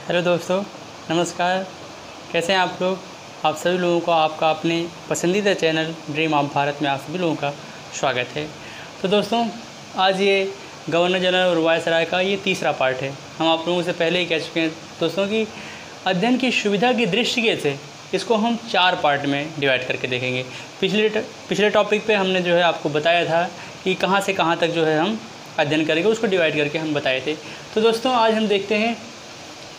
Hello दोस्तों, नमस्कार। कैसे हैं आप लोग? आप सभी लोगों को आपका अपने पसंदीदा चैनल ड्रीम ऑफ भारत में आप सभी लोगों का स्वागत है। तो दोस्तों, आज ये गवर्नर जनरल और वायसराय का ये तीसरा पार्ट है। हम आप लोगों से पहले ही कह चुके हैं दोस्तों कि अध्ययन की सुविधा की दृष्टि से इसको हम 4 पार्ट में डिवाइड करके देखेंगे। पिछले टॉपिक पे हमने जो है आपको बताया था कि कहाँ से कहाँ तक जो है हम अध्ययन करेंगे, उसको डिवाइड करके हम बताए थे। तो दोस्तों, आज हम देखते हैं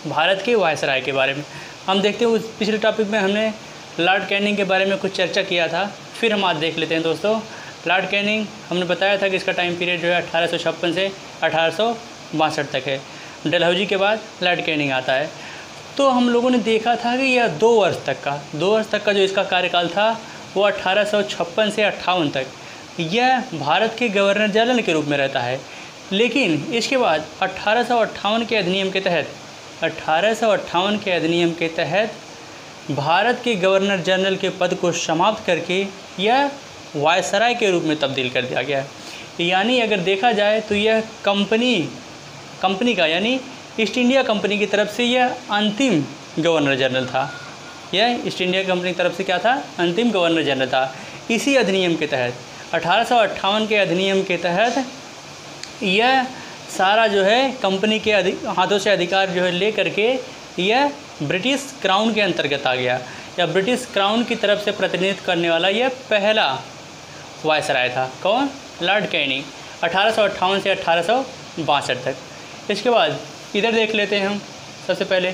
भारत के वायसराय के बारे में। हम देखते हैं उस पिछले टॉपिक में हमने लॉर्ड कैनिंग के बारे में कुछ चर्चा किया था। फिर हम आज देख लेते हैं दोस्तों। लॉर्ड कैनिंग हमने बताया था कि इसका टाइम पीरियड जो है 1856 से 1862 तक है। डलहौजी के बाद लॉर्ड कैनिंग आता है। तो हम लोगों ने देखा था कि यह 2 वर्ष तक का जो इसका कार्यकाल था वो 1856 से 58 तक यह भारत के गवर्नर जनरल के रूप में रहता है। लेकिन इसके बाद 1858 के अधिनियम के तहत भारत के गवर्नर जनरल के पद को समाप्त करके यह वायसराय के रूप में तब्दील कर दिया गया है। यानी अगर देखा जाए तो यह कंपनी का यानी ईस्ट इंडिया कंपनी की तरफ से यह अंतिम गवर्नर जनरल था। यह ईस्ट इंडिया कंपनी की तरफ से क्या था? अंतिम गवर्नर जनरल था। इसी अधिनियम के तहत 1858 के अधिनियम के तहत यह सारा जो है कंपनी के हाथों से अधिकार जो है ले करके यह ब्रिटिश क्राउन के अंतर्गत आ गया, या ब्रिटिश क्राउन की तरफ से प्रतिनिधित्व करने वाला यह पहला वायसराय था। कौन? लॉर्ड कैनिंग, 1858 से 1862 तक। इसके बाद इधर देख लेते हैं हम सबसे पहले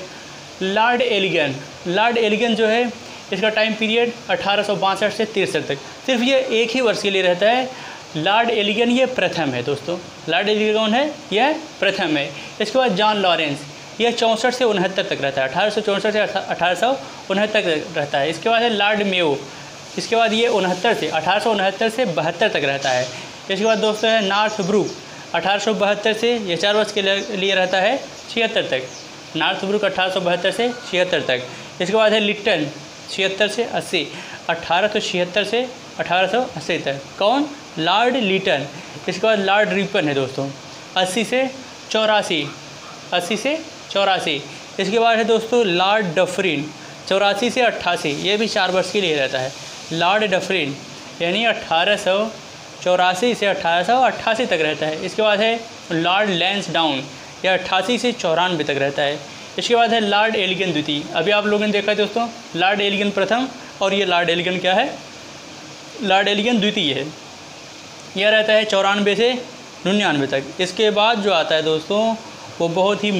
लॉर्ड एलिगन जो है इसका टाइम पीरियड 1862 से 63 तक। सिर्फ ये एक ही वर्ष के लिए रहता है। लॉर्ड एलिगन ये प्रथम है दोस्तों। लॉर्ड एलिगन कौन है? यह प्रथम है। इसके बाद जॉन लॉरेंस यह 64 से 69 तक रहता है। 1864 से 1869 तक रहता है। इसके बाद है लॉर्ड मेयो, इसके बाद ये 1869 से 72 तक रहता है। इसके बाद दोस्तों है नॉर्थ ब्रूक, 1872 से ये 4 वर्ष के लिए रहता है 76 तक। नॉर्थ ब्रूक 1872 से 76 तक। इसके बाद है लिटन 76 से 80, 1876 से 1880 तक। कौन? लॉर्ड लिटन। इसके बाद लॉर्ड रिपन है दोस्तों 80 से 84। इसके बाद है दोस्तों लॉर्ड डफरिन 84 से 88, ये भी 4 वर्ष के लिए रहता है। लॉर्ड डफरिन यानी 1884 से 1888 तक रहता है। इसके बाद है लॉर्ड लैंसडाउन, यह 88 से 94 तक रहता है। इसके बाद है लॉर्ड एलिगन द्वितीय। अभी आप लोगों ने देखा है दोस्तों, लॉर्ड एलिगन प्रथम और ये लॉर्ड एलिगन क्या है? लॉर्ड एलिगन द्वितीय है। यह रहता है 94 से 99 तक। इसके बाद जो आता है दोस्तों वो बहुत ही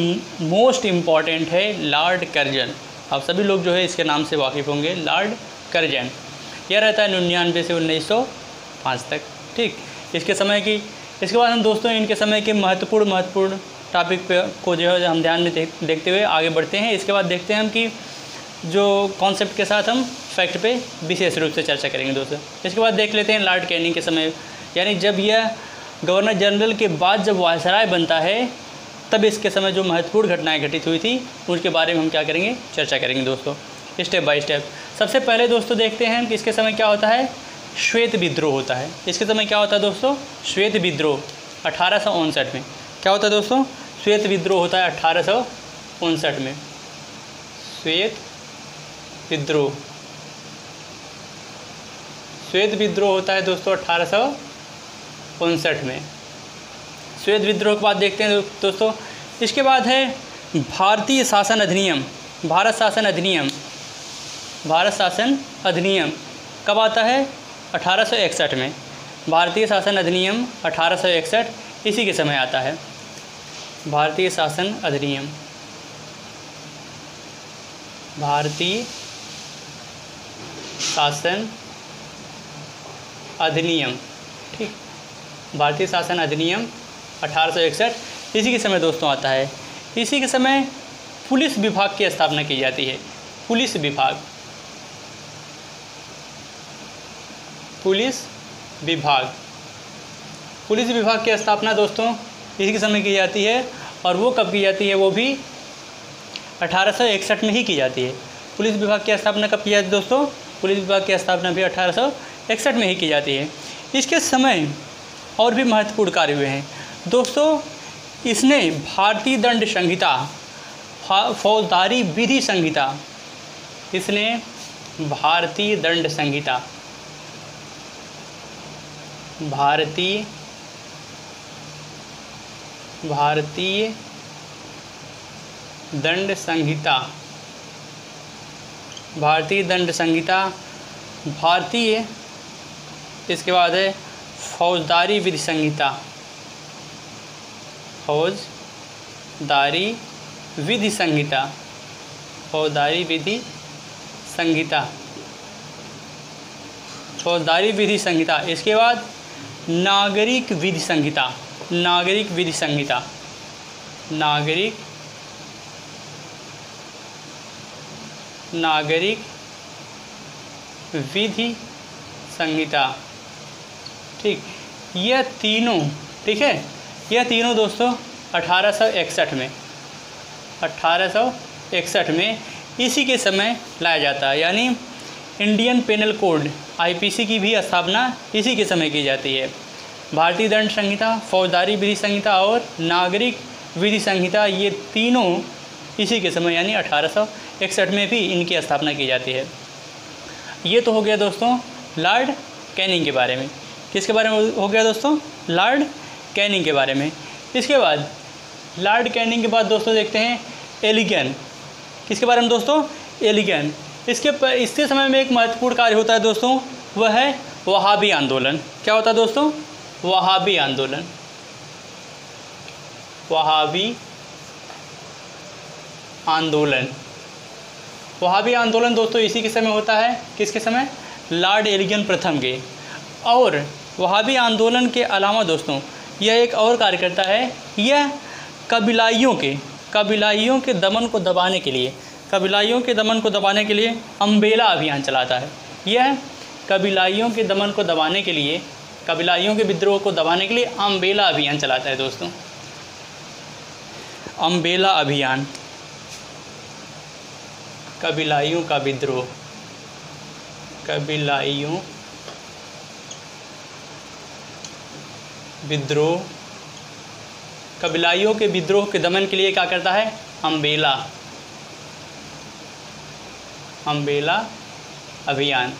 मोस्ट इम्पॉर्टेंट है, लॉर्ड कर्जन। आप सभी लोग जो है इसके नाम से वाकिफ़ होंगे, लॉर्ड कर्जन। यह रहता है 99 से 1905 तक। ठीक, इसके बाद हम दोस्तों इनके समय के महत्वपूर्ण टॉपिक पे को जो है हम ध्यान में देखते हुए आगे बढ़ते हैं। इसके बाद देखते हैं हम कि जो कॉन्सेप्ट के साथ हम फैक्ट पे विशेष रूप से चर्चा करेंगे दोस्तों। इसके बाद देख लेते हैं लॉर्ड कैनिंग के समय, यानी जब यह गवर्नर जनरल के बाद जब वायसराय बनता है तब इसके समय जो महत्वपूर्ण घटनाएं घटित हुई थी उसके बारे में हम क्या करेंगे? चर्चा करेंगे दोस्तों, स्टेप बाय स्टेप। सबसे पहले दोस्तों देखते हैं कि इसके समय क्या होता है? श्वेत विद्रोह होता है। इसके समय क्या होता है दोस्तों? श्वेत विद्रोह 1859 में। क्या होता है दोस्तों? श्वेत विद्रोह होता है 1859 में। श्वेत विद्रोह होता है दोस्तों 1859 में। श्वेत विद्रोह के बाद देखते हैं दोस्तों, इसके बाद है भारत शासन अधिनियम कब आता है? 1861 में। भारतीय शासन अधिनियम 1861 इसी के समय आता है। भारतीय शासन अधिनियम ठीक, भारतीय शासन अधिनियम 1861 इसी के समय दोस्तों आता है। इसी के समय पुलिस विभाग की स्थापना की जाती है। पुलिस विभाग की स्थापना दोस्तों इसी के समय की जाती है। और वो कब की जाती है? वो भी 1861 में ही की जाती है। पुलिस विभाग की स्थापना कब की जाती है दोस्तों? पुलिस विभाग की स्थापना भी 1861 में ही की जाती है। इसके समय और भी महत्वपूर्ण कार्य हुए हैं दोस्तों। इसने भारतीय दंड फौजदारी विधि संहिता, इसने भारतीय दंड संहिता, भारतीय दंड संहिता, भारतीय दंड संहिता, भारतीय, इसके बाद है फौजदारी विधि संहिता, फौजदारी विधि संहिता, फौजदारी विधि संहिता, फौजदारी विधि संहिता। इसके बाद नागरिक विधि संहिता, नागरिक विधि संहिता, नागरिक विधि संहिता। ठीक, यह तीनों, ठीक है, यह तीनों दोस्तों 1861 में इसी के समय लाया जाता है। यानी इंडियन पेनल कोड आईपीसी की भी स्थापना इसी के समय की जाती है। भारतीय दंड संहिता, फौजदारी विधि संहिता और नागरिक विधि संहिता, ये तीनों इसी के समय यानी 1861 में भी इनकी स्थापना की जाती है। ये तो हो गया दोस्तों लॉर्ड कैनिंग के बारे में। किसके बारे में हो गया दोस्तों? लॉर्ड कैनिंग के बारे में। इसके बाद लॉर्ड कैनिंग के बाद दोस्तों देखते हैं एलिगन। किसके बारे में दोस्तों? एलिगन। इसके समय में एक महत्वपूर्ण कार्य होता है दोस्तों, वह है वहाबी आंदोलन। क्या होता है दोस्तों? वहाबी आंदोलन। वहाबी आंदोलन, वहाबी आंदोलन दोस्तों इसी के समय होता है। किसके समय? लॉर्ड एलिगन प्रथम के। और वहाबी आंदोलन के अलावा दोस्तों यह एक और कार्य करता है, यह कबीलाइयों के दमन को दबाने के लिए, कबीलाइयों के दमन को दबाने के लिए अम्बेला अभियान चलाता है। यह कबीलाइयों के दमन को दबाने के लिए, कबीलाइयों के विद्रोह को दबाने के लिए अम्बेला अभियान चलाता है दोस्तों। अम्बेला अभियान, कबीलाइयों का विद्रोह, कबीलाइयों विद्रोह, कबीलाइयों के विद्रोह के दमन के लिए क्या करता है? अम्बेला अभियान।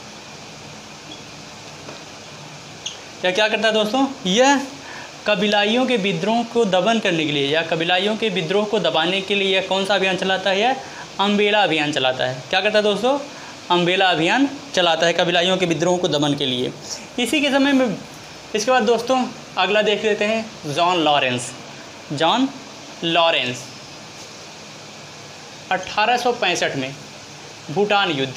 यह क्या करता है दोस्तों? यह कबीलाइयों के विद्रोह को दमन करने के लिए या कबीलाइयों के विद्रोह को दबाने के लिए यह कौन सा अभियान चलाता है? यह अम्बेला अभियान चलाता है। क्या करता है दोस्तों? अम्बेला अभियान चलाता है कबीलाइयों के विद्रोह को दमन के लिए। इसी के समय में इसके बाद दोस्तों अगला देख लेते हैं जॉन लॉरेंस। जॉन लॉरेंस 1865 में भूटान युद्ध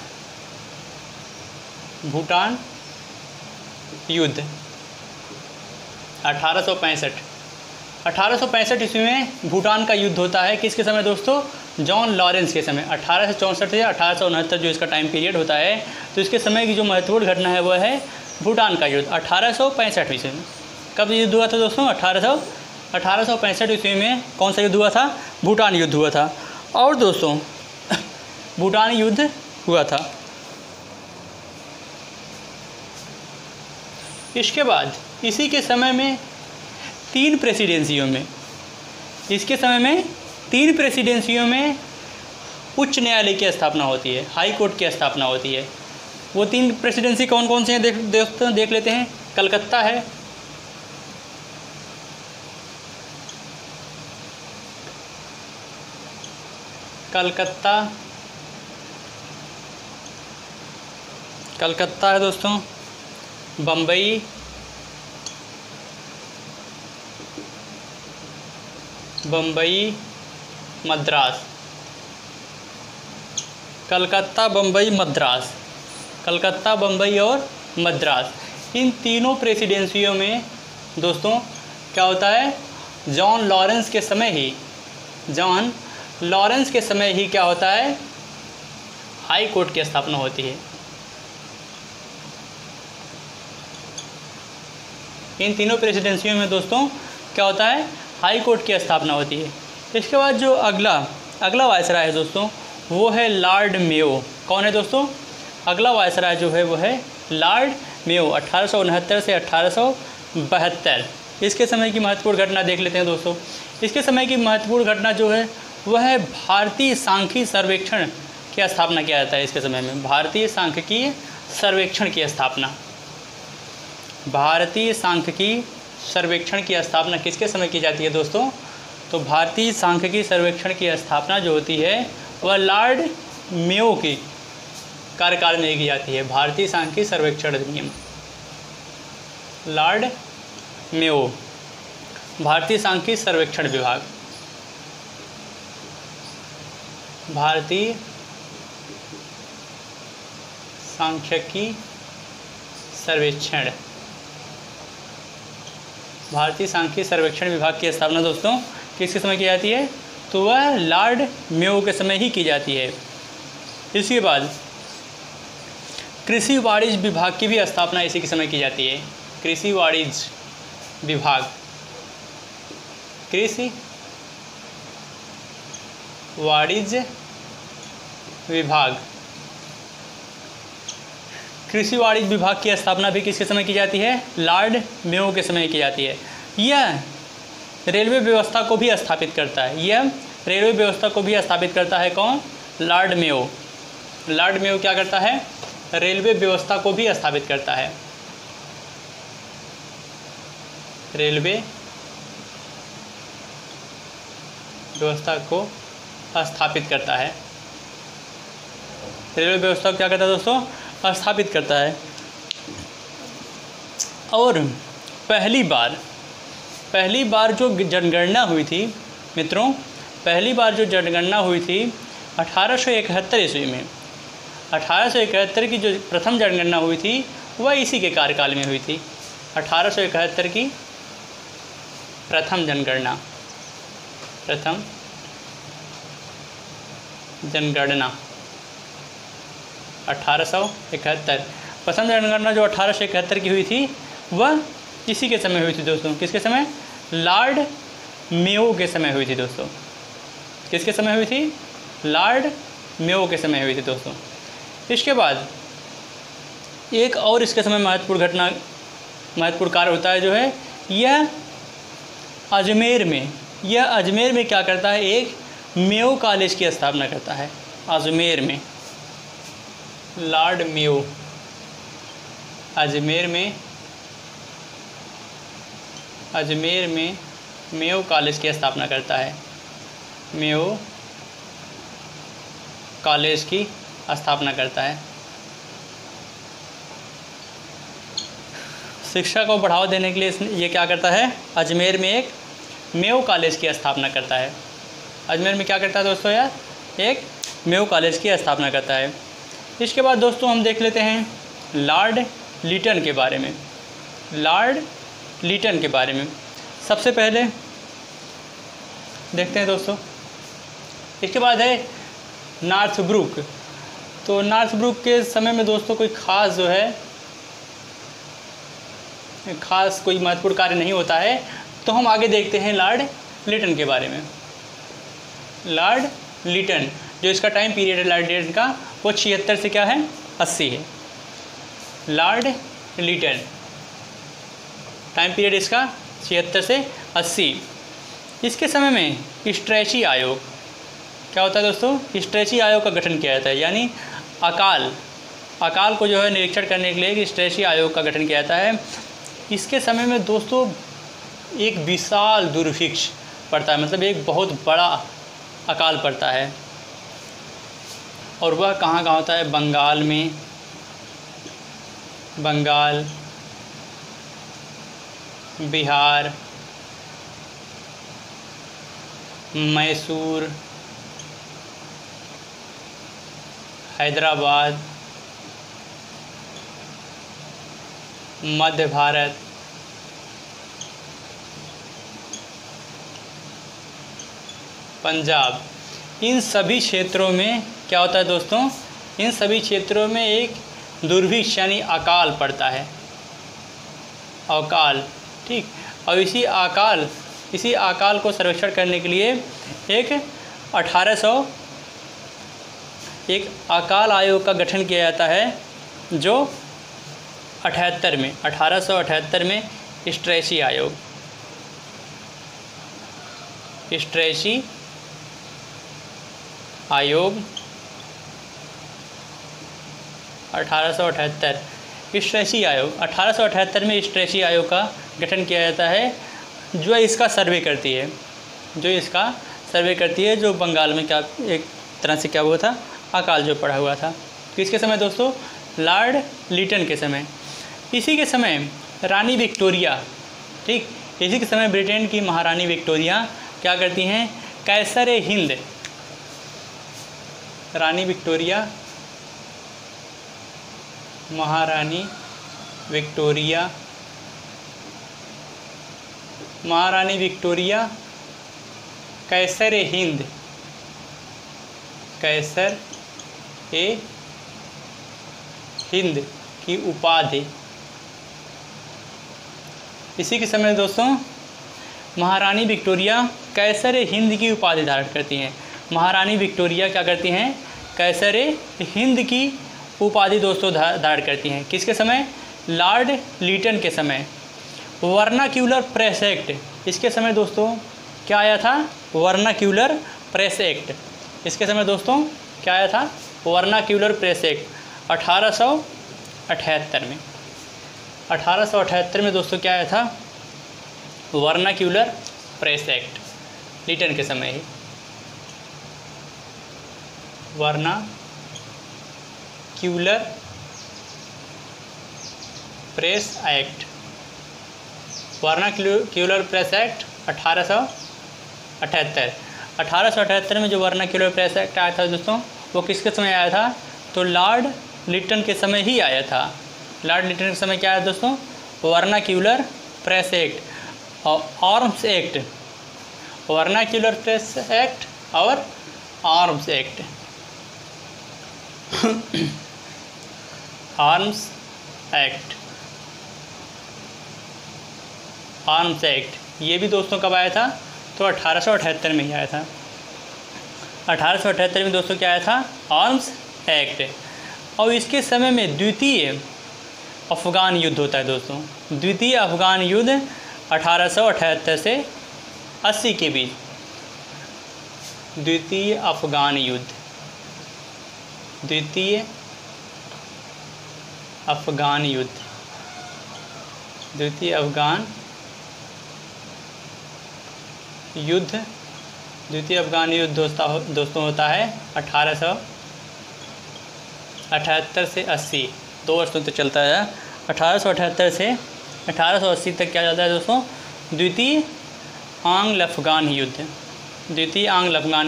1865 ईस्वी में भूटान का युद्ध होता है। किसके समय दोस्तों? जॉन लॉरेंस के समय। 1864 से 1869 जो इसका टाइम पीरियड होता है, तो इसके समय की जो महत्वपूर्ण घटना है वह है भूटान का युद्ध 1865 ईस्वी में। कब युद्ध हुआ था दोस्तों? 1865 ईस्वी में कौन सा युद्ध हुआ था? भूटान युद्ध हुआ था। और दोस्तों भूटान युद्ध हुआ था। इसके बाद इसी के समय में तीन प्रेसिडेंसियों में उच्च न्यायालय की स्थापना होती है, हाई कोर्ट की स्थापना होती है। वो तीन प्रेसिडेंसी कौन कौन से हैं देख लेते हैं। कलकत्ता है, कलकत्ता है दोस्तों, बम्बई, मद्रास। कलकत्ता, बम्बई और मद्रास। इन तीनों प्रेसिडेंसियों में दोस्तों क्या होता है? जॉन लॉरेंस के समय ही क्या होता है? हाई कोर्ट की स्थापना होती है। इन तीनों प्रेसिडेंसियों में दोस्तों क्या होता है? हाई कोर्ट की स्थापना होती है। इसके बाद जो अगला वायसराय है दोस्तों वो है लॉर्ड मेयो। कौन है दोस्तों? अगला वायसराय जो है वो है लॉर्ड मेयो 1869 से 1872। इसके समय की महत्वपूर्ण घटना देख लेते हैं दोस्तों। इसके समय की महत्वपूर्ण घटना जो है वह है भारतीय सांख्यिकी सर्वेक्षण की स्थापना किया जाता है इसके समय में। भारतीय सांख्यिकी सर्वेक्षण की स्थापना, भारतीय सांख्यिकी सर्वेक्षण की स्थापना किसके समय की जाती है दोस्तों? तो भारतीय सांख्यिकी सर्वेक्षण की स्थापना जो होती है वह लॉर्ड मेयो के कार्यकाल में की जाती है। भारतीय सांख्यिकी सर्वेक्षण अधिनियम, लॉर्ड मेयो, भारतीय सांख्यिकी सर्वेक्षण विभाग, भारतीय सांख्यिकी सर्वेक्षण, भारतीय सांख्यिकी सर्वेक्षण विभाग की स्थापना दोस्तों किसके समय की जाती है? तो वह लॉर्ड मेयो के समय ही की जाती है। इसके बाद कृषि वाणिज्य विभाग की भी स्थापना इसी के समय की जाती है। कृषि वाणिज्य विभाग, कृषि वाणिज्य विभाग, कृषि वाणिज्य विभाग की स्थापना भी किसके समय की जाती है? लॉर्ड मेयो के समय की जाती है। यह रेलवे व्यवस्था को भी स्थापित करता है। यह रेलवे व्यवस्था को भी स्थापित करता है कौन? Lord Mayo. लॉर्ड मेयो क्या करता है? रेलवे व्यवस्था को भी स्थापित करता है। रेलवे व्यवस्था को स्थापित करता है। रेलवे व्यवस्था को क्या करता है दोस्तों? स्थापित करता है। और पहली बार जो जनगणना हुई थी मित्रों, पहली बार जो जनगणना हुई थी 1871 ईस्वी में। 1871 की जो प्रथम जनगणना हुई थी वह इसी के कार्यकाल में हुई थी। 1871 की प्रथम जनगणना, प्रथम जनगणना 1871, प्रथम जनगणना जो 1871 की हुई थी वह इसी के समय हुई थी दोस्तों। किसके समय? लॉर्ड मेयो के समय हुई थी दोस्तों। किसके समय हुई थी? लॉर्ड मेयो के समय हुई थी दोस्तों। इसके बाद एक और इसके समय महत्वपूर्ण कार्य होता है जो है यह अजमेर में क्या करता है? एक मेयो कॉलेज की स्थापना करता है। अजमेर में लॉर्ड मेयो, अजमेर में मेयो कॉलेज की स्थापना करता है। मेयो कॉलेज की स्थापना करता है। शिक्षा को बढ़ावा देने के लिए ये क्या करता है? अजमेर में एक मेयो कॉलेज की स्थापना करता है। अजमेर में क्या करता है दोस्तों यार? एक मेयो कॉलेज की स्थापना करता है। इसके बाद दोस्तों हम देख लेते हैं लॉर्ड लिटन के बारे में। लॉर्ड लिटन के बारे में सबसे पहले देखते हैं दोस्तों। इसके बाद है नॉर्थब्रुक। तो नॉर्थब्रुक के समय में दोस्तों कोई ख़ास जो है ख़ास कोई महत्वपूर्ण कार्य नहीं होता है। तो हम आगे देखते हैं लॉर्ड लिटन के बारे में। लॉर्ड लिटन जो इसका टाइम पीरियड है लॉर्ड लिटन का वो 76 से क्या है? 80 है। लॉर्ड लिटन टाइम पीरियड इसका 76 से 80। इसके समय में स्ट्रेची आयोग क्या होता है दोस्तों? स्ट्रेची आयोग का गठन किया जाता है। यानी अकाल को जो है निरीक्षण करने के लिए एक स्ट्रेची आयोग का गठन किया जाता है। इसके समय में दोस्तों एक विशाल दुर्भिक्ष पड़ता है, मतलब एक बहुत बड़ा अकाल पड़ता है। और वह कहाँ होता है? बंगाल में, बंगाल, बिहार, मैसूर, हैदराबाद, मध्य भारत, पंजाब, इन सभी क्षेत्रों में क्या होता है दोस्तों? इन सभी क्षेत्रों में एक दुर्भिक्ष यानी अकाल पड़ता है। अकाल, ठीक। और इसी अकाल को सर्वेक्षण करने के लिए एक अकाल आयोग का गठन किया जाता है जो 1878 में स्ट्रेची आयोग, स्ट्रेची आयोग 1878, स्ट्रेची आयोग 1878 में स्ट्रेची आयोग का गठन किया जाता है, जो इसका सर्वे करती है, जो बंगाल में क्या एक तरह से क्या हुआ था, अकाल जो पड़ा हुआ था। किसके समय दोस्तों? लॉर्ड लिटन के समय। इसी के समय रानी विक्टोरिया, ठीक, इसी के समय ब्रिटेन की महारानी विक्टोरिया क्या करती हैं? कैसर हिंद, रानी विक्टोरिया, महारानी विक्टोरिया कैसर ए हिंद की उपाधि। इसी के समय दोस्तों महारानी विक्टोरिया कैसर हिंद की उपाधि धारण करती हैं। महारानी विक्टोरिया क्या करती हैं? कैसर हिंद की उपाधि दोस्तों धारण करती हैं। किसके समय? लॉर्ड लिटन के समय। वर्नाक्यूलर प्रेस एक्ट, इसके समय दोस्तों क्या आया था? Vernacular press act. इसके समय दोस्तों क्या आया था? वर्नाक्यूलर प्रेस एक्ट 1878 में। 1878 में दोस्तों क्या आया था? वर्नाक्यूलर प्रेस एक्ट, लिटन के समय ही। Vernacular press act, vernacular press act 1878 में जो वर्नाक्यूलर प्रेस एक्ट आया था दोस्तों, वो किसके समय आया था? तो लॉर्ड लिटन के समय ही आया था। लॉर्ड लिटन के समय क्या आया दोस्तों? वर्नाक्यूलर प्रेस एक्ट और arms act, vernacular press act और आर्म्स एक्ट। आर्म्स एक्ट ये भी दोस्तों कब आया था? तो 1878 में ही आया था। 1878 में दोस्तों क्या आया था? Arms act. और इसके समय में द्वितीय अफ़गान युद्ध होता है दोस्तों। द्वितीय अफ़गान युद्ध 1878 से 80 के बीच। द्वितीय अफ़गान युद्ध दोस्तों होता है 1878 से 80, 2 वर्षों तक चलता है। 1878 से 1880 तक क्या चलता है दोस्तों? द्वितीय आंग्ल अफ़गान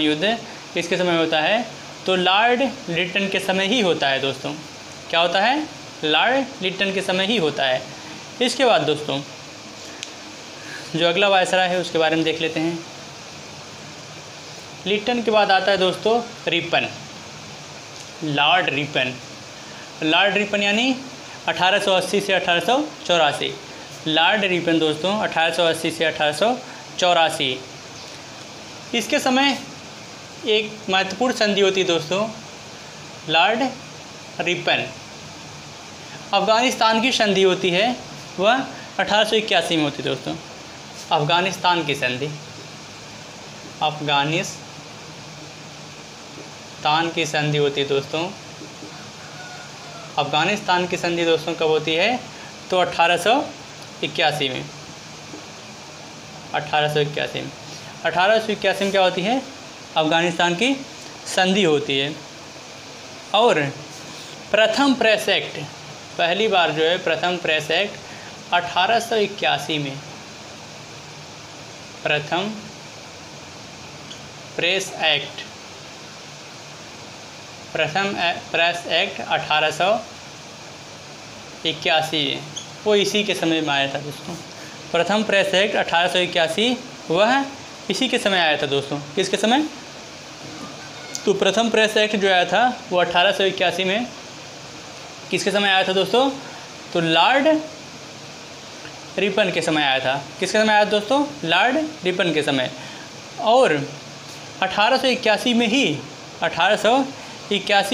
युद्ध किसके समय होता है? तो लॉर्ड लिटन के समय ही होता है दोस्तों। क्या होता है? लॉर्ड लिटन के समय ही होता है। इसके बाद दोस्तों जो अगला वायसराय है उसके बारे में देख लेते हैं। लिटन के बाद आता है दोस्तों रिपन, लॉर्ड रिपन यानी 1880 से 1884। लॉर्ड रिपन दोस्तों 1880 से 1884। इसके समय एक महत्वपूर्ण संधि होती है दोस्तों, लॉर्ड रिपन। अफ़गानिस्तान की संधि होती है, वह 1881 में होती है दोस्तों। अफ़गानिस्तान की संधि होती है दोस्तों। अफ़गानिस्तान की संधि दोस्तों कब होती है? तो 1881 में। 1881 में क्या होती है? अफ़गानिस्तान की संधि होती है। और प्रथम प्रेस एक्ट, पहली बार जो है प्रथम प्रेस एक्ट 1881 में। प्रथम प्रेस एक्ट 1881 वो इसी के समय में आया था दोस्तों। प्रथम प्रेस एक्ट 1881 वह इसी के समय आया था दोस्तों। किसके समय? तो प्रथम प्रेस एक्ट जो आया था वो 1881 में किसके समय आया था दोस्तों? तो लॉर्ड रिपन के समय आया था। किसके समय आया था दोस्तों? लॉर्ड रिपन के समय। और 1881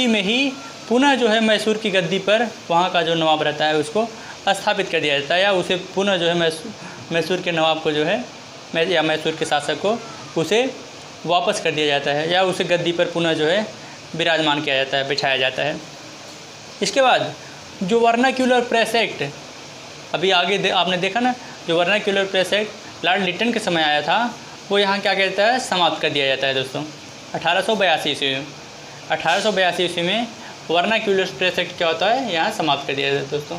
में ही पुनः जो है मैसूर की गद्दी पर वहाँ का जो नवाब रहता है उसको स्थापित कर दिया जाता है, या उसे पुनः जो है मैसूर के नवाब को जो है या मैसूर के शासक को उसे वापस कर दिया जाता है या उसे गद्दी पर पुनः जो है विराजमान किया जाता है, बिछाया जाता है। इसके बाद जो वर्नाक्यूलर प्रेस एक्ट, अभी आगे आपने देखा ना, जो vernacular press act Lord Lytton के समय आया था, वो यहाँ क्या कहता है, समाप्त कर दिया जाता है दोस्तों 1882 ईस्वी में। 1882 ईस्वी में वर्नाक्यूलर प्रेस एक्ट क्या होता है, यहाँ समाप्त कर दिया जाता है दोस्तों।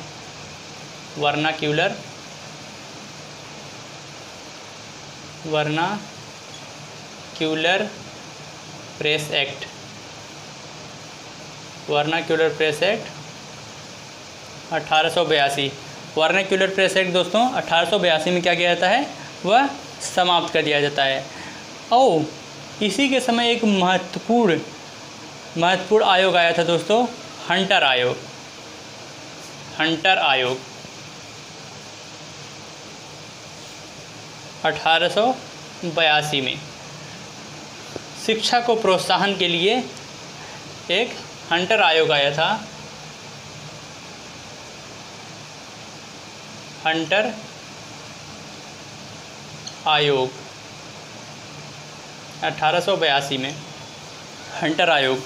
Vernacular press act, vernacular press act 1882। Vernacular press act दोस्तों 1882 में क्या किया जाता है, वह समाप्त कर दिया जाता है। और इसी के समय एक महत्वपूर्ण आयोग आया था दोस्तों, हंटर आयोग। 1882 में शिक्षा को प्रोत्साहन के लिए एक हंटर आयोग आया था। हंटर आयोग 1882 में। हंटर आयोग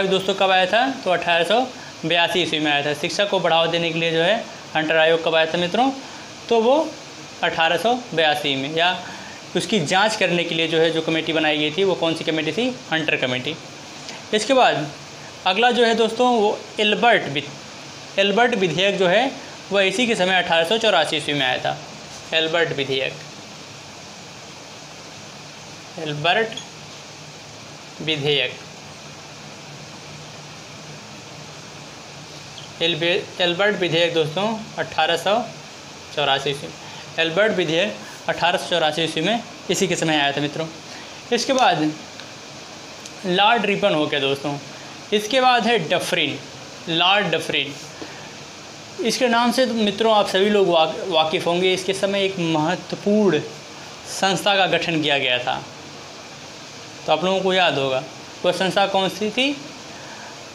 दोस्तों कब आया था, तो 1882 ईस्वी में आया था। शिक्षा को बढ़ावा देने के लिए जो है हंटर आयोग कब आया था मित्रों, तो वो 1882 में, या उसकी जांच करने के लिए जो है जो कमेटी बनाई गई थी, वो कौन सी कमेटी थी, हंटर कमेटी। इसके बाद अगला जो है दोस्तों वो एल्बर्ट विधेयक जो है वह इसी के समय 1884 ईस्वी में आया था। एल्बर्ट विधेयक दोस्तों 1884 ईस्वी। एल्बर्ट विधेयक 1884 ईस्वी में इसी के समय आया था मित्रों। इसके बाद लॉर्ड रिपन हो गया दोस्तों। इसके बाद है डफरिन, लॉर्ड डफरिन। इसके नाम से तो मित्रों आप सभी लोग वाकिफ़ होंगे। इसके समय एक महत्वपूर्ण संस्था का गठन किया गया था, तो आप लोगों को याद होगा वह संस्था कौन सी थी,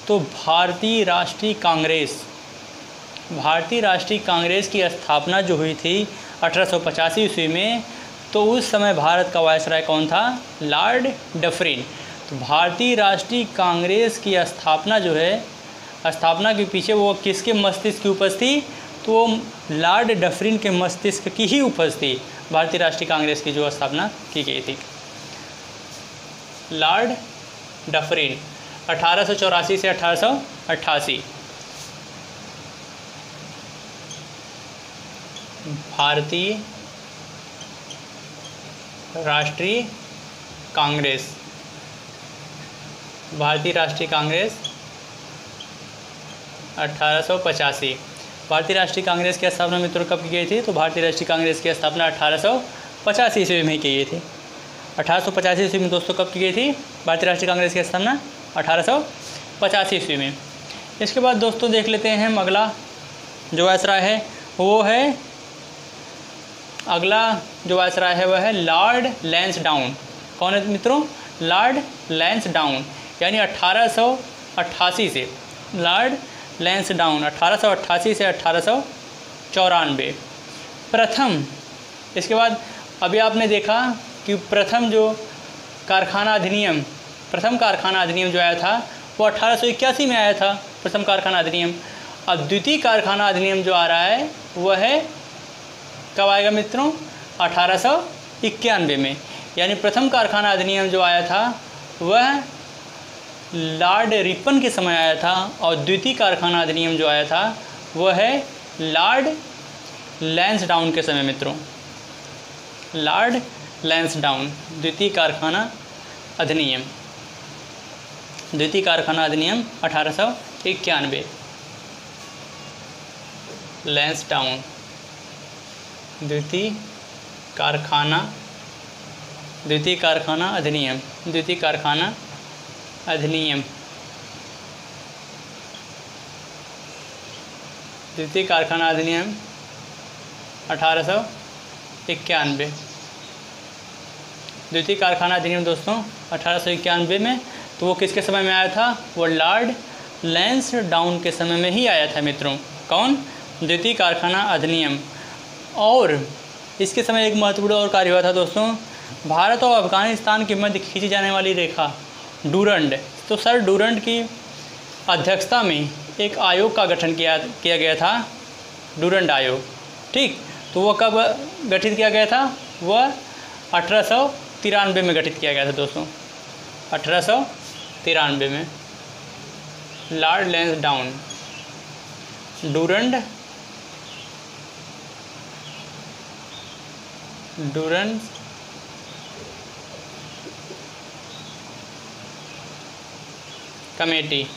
तो भारतीय राष्ट्रीय कांग्रेस की स्थापना जो हुई थी 1885 ईस्वी में, तो उस समय भारत का वायसराय कौन था, लॉर्ड डफरिन। तो भारतीय राष्ट्रीय कांग्रेस की स्थापना जो है, स्थापना के पीछे वो किसके मस्तिष्क की उपज थी, तो वो लॉर्ड डफरिन के मस्तिष्क की ही उपज थी। भारतीय राष्ट्रीय कांग्रेस की जो स्थापना की गई थी, लॉर्ड डफरिन 1884 से 1888। भारतीय राष्ट्रीय कांग्रेस 1885। भारतीय राष्ट्रीय कांग्रेस की स्थापना मित्रों कब की गई थी, तो भारतीय राष्ट्रीय कांग्रेस की स्थापना 1885 ईस्वी में की गई थी। 1885 ईस्वी में दोस्तों कब की गई थी, भारतीय राष्ट्रीय कांग्रेस की स्थापना 1885 ईस्वी में। इसके बाद दोस्तों देख लेते हैं हम अगला जो वायसराय है, वो है अगला जो वायसराय है वह है लॉर्ड लैंसडाउन। कौन है मित्रों, लॉर्ड लैंसडाउन, यानी 1888 से लॉर्ड लैंसडाउन 1888 से 1894 प्रथम। इसके बाद अभी आपने देखा कि प्रथम कारखाना अधिनियम जो आया था वो 1881 में आया था, प्रथम कारखाना अधिनियम। अब द्वितीय कारखाना अधिनियम जो आ रहा है वह है कब आएगा मित्रों, 1891 में। यानी प्रथम कारखाना अधिनियम जो आया था वह लॉर्ड रिपन के समय आया था, और द्वितीय कारखाना अधिनियम जो आया था वह है लॉर्ड लैंसडाउन के समय मित्रों। लॉर्ड लैंसडाउन द्वितीय कारखाना अधिनियम 1891। लैंसडाउन द्वितीय कारखाना अधिनियम 1891। द्वितीय कारखाना अधिनियम दोस्तों 1891 में, तो वो किसके समय में आया था, वो लॉर्ड लैंसडाउन के समय में ही आया था मित्रों। कौन, द्वितीय कारखाना अधिनियम। और इसके समय एक महत्वपूर्ण और कार्य हुआ था दोस्तों, भारत और अफगानिस्तान के मध्य खींची जाने वाली रेखा डूरंड। तो सर डूरंड की अध्यक्षता में एक आयोग का गठन किया गया था, डूरंड आयोग। ठीक, तो वह कब गठित किया गया था? वह 1893 में गठित किया गया था दोस्तों, 1893 में। लॉर्ड लैंसडाउन डूरंड कमेटी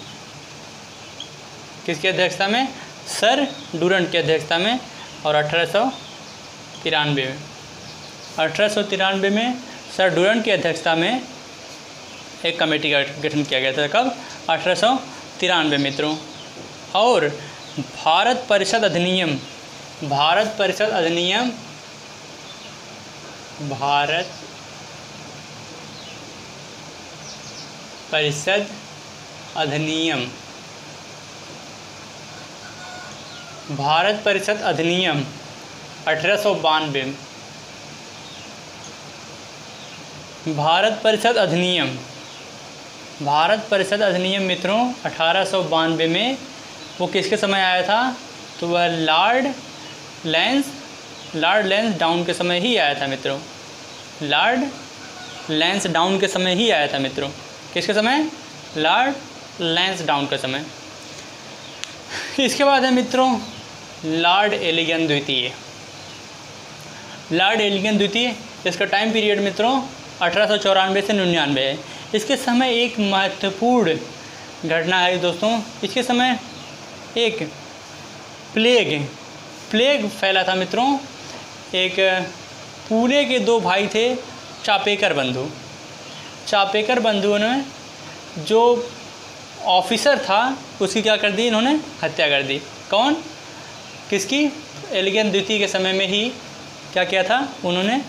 किसकी अध्यक्षता में? सर डूरंड की अध्यक्षता में, और 1893 में सर डूरंड की अध्यक्षता में एक कमेटी का गठन किया गया था। कब? 1893 मित्रों। और भारत परिषद अधिनियम भारत परिषद अधिनियम 1892। भारत परिषद अधिनियम मित्रों 1892 में वो किसके समय आया था? तो वह लॉर्ड लैंसडाउन के समय ही आया था मित्रों। लॉर्ड लैंसडाउन के समय ही आया था मित्रों। किसके समय? लॉर्ड लैंसडाउन के समय। इसके बाद है मित्रों लॉर्ड एलिगन द्वितीय। इसका टाइम पीरियड मित्रों 1894 से 99 है। इसके समय एक महत्वपूर्ण घटना है दोस्तों। इसके समय एक प्लेग फैला था मित्रों। एक पुणे के दो भाई थे, चापेकर बंधुओं ने जो ऑफिसर था उसकी क्या कर दी? इन्होंने हत्या कर दी। कौन? किसकी? एलिगन द्वितीय के समय में ही क्या किया था? उन्होंने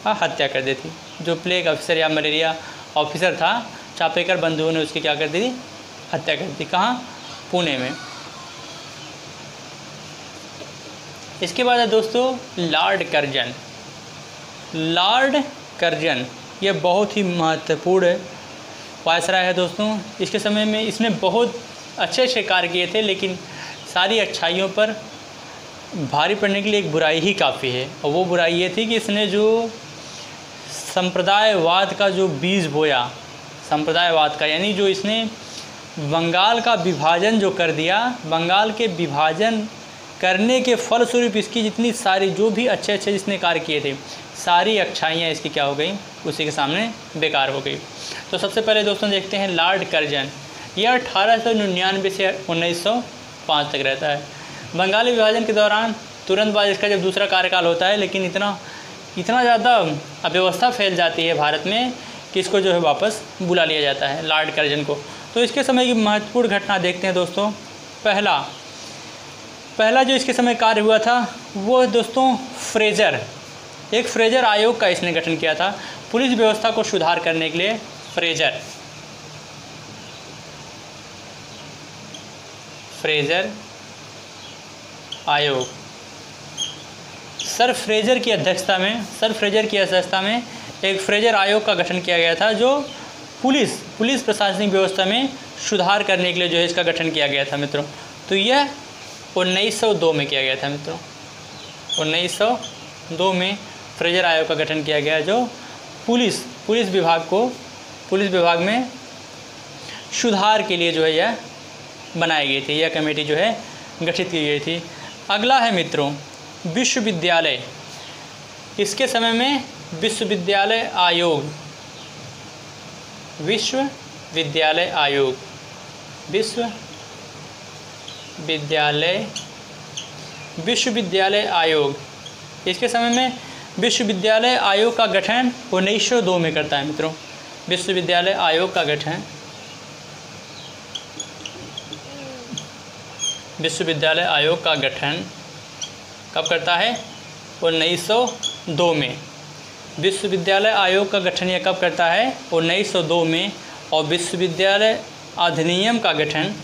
हत्या कर दी थी। जो प्लेग ऑफिसर या मलेरिया ऑफिसर था, चापेकर बंधुओं ने उसकी क्या कर दी? हत्या कर दी। कहाँ? पुणे में। इसके बाद है दोस्तों लॉर्ड कर्जन। ये बहुत ही महत्वपूर्ण वायसराय है दोस्तों। इसके समय में इसने बहुत अच्छे कार्य किए थे, लेकिन सारी अच्छाइयों पर भारी पड़ने के लिए एक बुराई ही काफ़ी है, और वो बुराई ये थी कि इसने जो संप्रदायवाद का जो बीज बोया, संप्रदायवाद का, यानी जो इसने बंगाल का विभाजन जो कर दिया, बंगाल के विभाजन करने के फलस्वरूप इसकी जितनी सारी जो भी अच्छे इसने कार्य किए थे, सारी अच्छाइयाँ इसकी क्या हो गई? उसी के सामने बेकार हो गई। तो सबसे पहले दोस्तों देखते हैं लॉर्ड कर्जन। यह 1899 से 1905 तक रहता है। बंगाली विभाजन के दौरान तुरंत बाद इसका जब दूसरा कार्यकाल होता है, लेकिन इतना ज़्यादा अव्यवस्था फैल जाती है भारत में कि इसको जो है वापस बुला लिया जाता है लॉर्ड कर्जन को। तो इसके समय की महत्वपूर्ण घटना देखते हैं दोस्तों। पहला जो इसके समय कार्य हुआ था वो दोस्तों एक फ्रेजर आयोग का इसने गठन किया था, पुलिस व्यवस्था को सुधार करने के लिए। फ्रेजर आयोग सर फ्रेजर की अध्यक्षता में एक फ्रेजर आयोग का गठन किया गया था, जो पुलिस प्रशासनिक व्यवस्था में सुधार करने के लिए जो है इसका गठन किया गया था मित्रों। तो यह 1902 में किया गया था मित्रों। 1902 में फ्रेजर आयोग का गठन किया गया, जो पुलिस विभाग में सुधार के लिए जो है यह बनाई गई थी। यह कमेटी जो है गठित की गई थी। अगला है मित्रों विश्वविद्यालय। इसके समय में विश्वविद्यालय आयोग इसके समय में विश्वविद्यालय आयोग का गठन 1902 में करता है मित्रों। विश्वविद्यालय आयोग का गठन कब करता है? 1902 में। विश्वविद्यालय आयोग का गठन यह कब करता है? 1902 में। और विश्वविद्यालय अधिनियम का गठन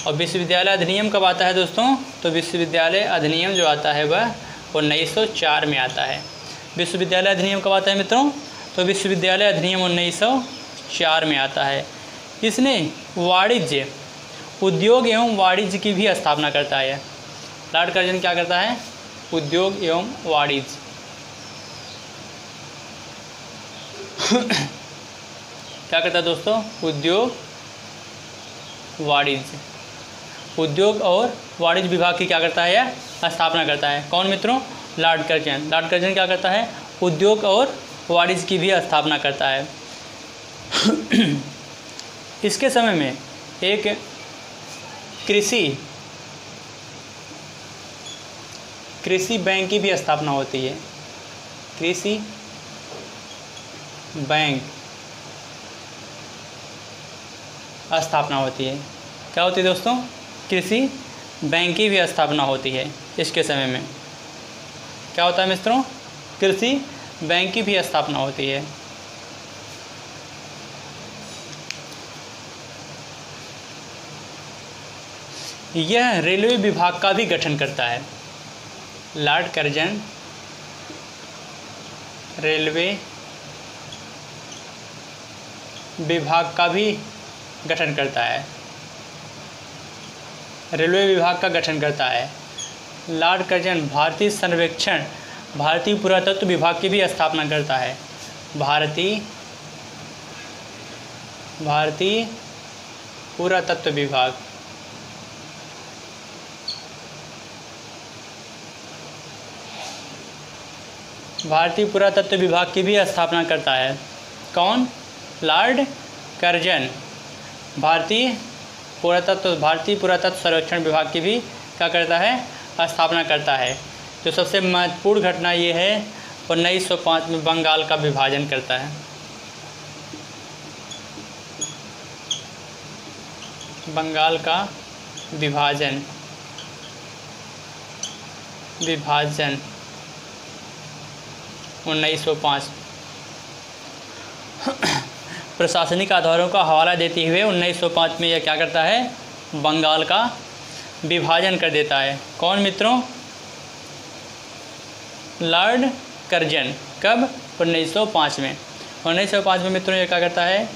और विश्वविद्यालय अधिनियम कब आता है दोस्तों? तो विश्वविद्यालय अधिनियम जो आता है वह 1904 में आता है। विश्वविद्यालय अधिनियम कब आता है मित्रों? तो विश्वविद्यालय अधिनियम 1904 में आता है। इसने वाणिज्य, उद्योग एवं वाणिज्य की भी स्थापना करता है। लॉर्ड कर्जन क्या करता है? उद्योग एवं वाणिज्य क्या करता है दोस्तों? उद्योग वाणिज्य, उद्योग और वाणिज्य विभाग की क्या करता है? यह स्थापना करता है। कौन मित्रों? Lord Curzon. लॉर्ड कर्जन क्या करता है? उद्योग और वाणिज्य की भी स्थापना करता है। इसके समय में एक कृषि बैंक की भी स्थापना होती है। कृषि बैंक स्थापना होती है। क्या होती है दोस्तों? कृषि बैंक की भी स्थापना होती है। इसके समय में क्या होता है मित्रों? कृषि बैंक की भी स्थापना होती है। यह रेलवे विभाग का भी गठन करता है। लॉर्ड कर्जन रेलवे विभाग का भी गठन करता है। रेलवे विभाग का गठन करता है। लॉर्ड कर्जन भारतीय सर्वेक्षण, भारतीय पुरातत्व विभाग की भी स्थापना करता है। भारतीय पुरातत्व विभाग, भारतीय पुरातत्व विभाग की भी स्थापना करता है। कौन? लॉर्ड कर्जन भारतीय पुरातत्व सर्वेक्षण विभाग की भी क्या करता है? स्थापना करता है। जो सबसे महत्वपूर्ण घटना ये है 1905 में बंगाल का विभाजन करता है। बंगाल का विभाजन 1905 प्रशासनिक आधारों का हवाला देते हुए 1905 में यह क्या करता है? बंगाल का विभाजन कर देता है। कौन मित्रों? Lord Curzon. कब? 1905 में। 1905 में मित्रों यह क्या करता है?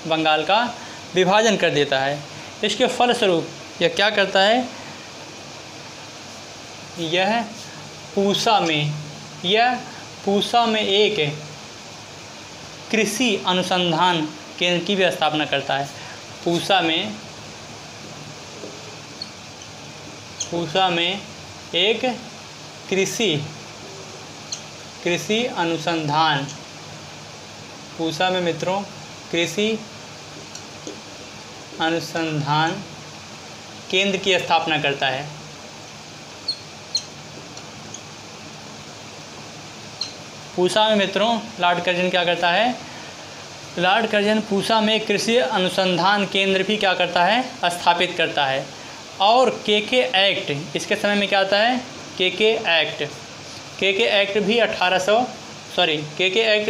बंगाल का विभाजन कर देता है। इसके फलस्वरूप यह क्या करता है? यह पूसा में एक कृषि अनुसंधान केंद्र की भी स्थापना करता है। पूसा में एक कृषि अनुसंधान, पूसा में मित्रों कृषि अनुसंधान केंद्र की स्थापना करता है। पूसा में मित्रों लॉर्ड कर्जन क्या करता है? लॉर्ड कर्जन पूसा में कृषि अनुसंधान केंद्र भी क्या करता है? स्थापित करता है। और केके एक्ट, इसके समय में क्या आता है? केके एक्ट भी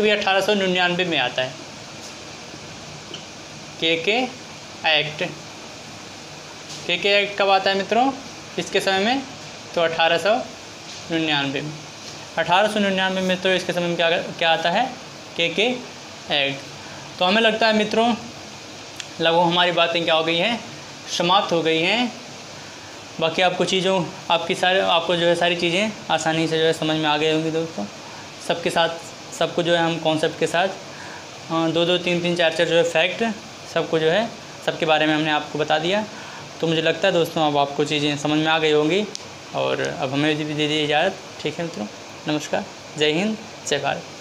1899 में आता है। केके एक्ट कब आता है मित्रों? इसके समय में तो 1899 में। 1899 में तो इसके समय में क्या आता है? केके एक्ट। तो हमें लगता है मित्रों लगभग हमारी बातें क्या हो गई हैं? समाप्त हो गई हैं। बाकी आपको जो है सारी चीज़ें आसानी से जो है समझ में आ गई होंगी दोस्तों। सबके साथ सबको जो है हम कॉन्सेप्ट के साथ 2-2, 3-3, 4-4 जो है फैक्ट सबको जो है सबके बारे में हमने आपको बता दिया। तो मुझे लगता है दोस्तों अब आपको चीज़ें समझ में आ गई होंगी और अब हमें भी दे दीजिए इजाज़त। ठीक है मित्रों, नमस्कार, जय हिंद, जय भारत।